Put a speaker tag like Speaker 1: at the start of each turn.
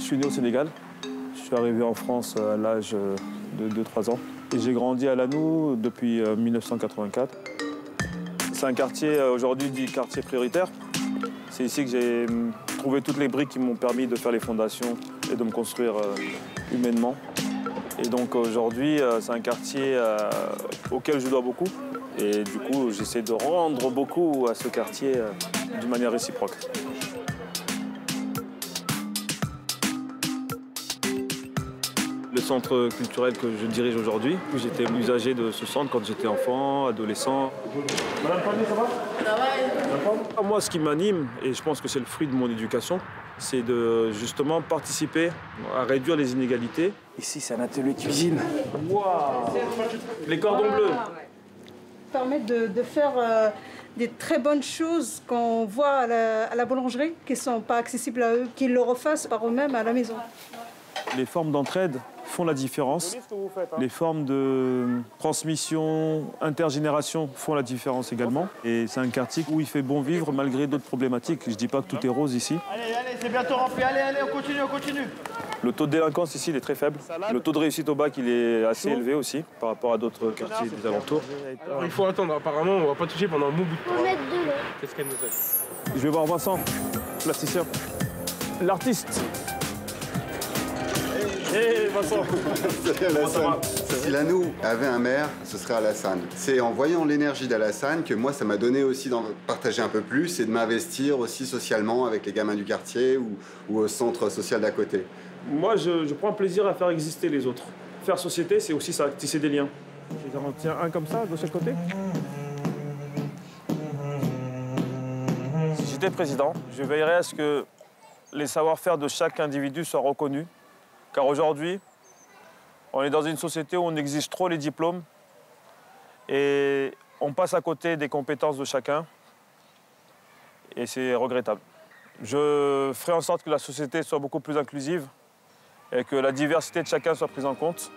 Speaker 1: Je suis né au Sénégal. Je suis arrivé en France à l'âge de 2-3 ans. Et j'ai grandi à Lannou depuis 1984. C'est un quartier aujourd'hui dit quartier prioritaire. C'est ici que j'ai trouvé toutes les briques qui m'ont permis de faire les fondations et de me construire humainement. Et donc aujourd'hui, c'est un quartier auquel je dois beaucoup. Et du coup, j'essaie de rendre beaucoup à ce quartier d'une manière réciproque. Le centre culturel que je dirige aujourd'hui, j'étais l'usager de ce centre quand j'étais enfant, adolescent. Madame Fanny, ça va? Ça va. Moi, ce qui m'anime, et je pense que c'est le fruit de mon éducation, c'est de justement participer à réduire les inégalités.
Speaker 2: Ici, c'est un atelier cuisine.
Speaker 1: Waouh! Les cordons bleus.
Speaker 3: Permettre de faire des très bonnes choses qu'on voit à la boulangerie, qui ne sont pas accessibles à eux, qu'ils le refassent par eux-mêmes à la maison.
Speaker 1: Les formes d'entraide font la différence. Les formes de transmission intergénération font la différence également. Et c'est un quartier où il fait bon vivre malgré d'autres problématiques. Je ne dis pas que tout est rose ici.
Speaker 4: Allez, c'est bientôt rempli. Allez, on continue.
Speaker 1: Le taux de délinquance ici il est très faible. Le taux de réussite au bac il est assez élevé aussi par rapport à d'autres quartiers des alentours.
Speaker 5: Alors, il faut attendre. Apparemment, on ne va pas toucher pendant un bon bout de temps.
Speaker 6: Mettre de l'eau.
Speaker 5: Qu'est-ce qu'elle nous fait?
Speaker 1: Je vais voir Vincent, plasticien, l'artiste. Hé Vincent.
Speaker 7: Si Lannou avait un maire, ce serait Alassane. C'est en voyant l'énergie d'Alassane que moi, ça m'a donné aussi d'en partager un peu plus et de m'investir aussi socialement avec les gamins du quartier ou au centre social d'à côté.
Speaker 1: Moi, je prends plaisir à faire exister les autres. Faire société, c'est aussi ça, tisser des liens. J'en tiens un comme ça, de chaque côté. Si j'étais président, je veillerais à ce que les savoir-faire de chaque individu soient reconnus. Car aujourd'hui, on est dans une société où on exige trop les diplômes et on passe à côté des compétences de chacun. Et c'est regrettable. Je ferai en sorte que la société soit beaucoup plus inclusive et que la diversité de chacun soit prise en compte.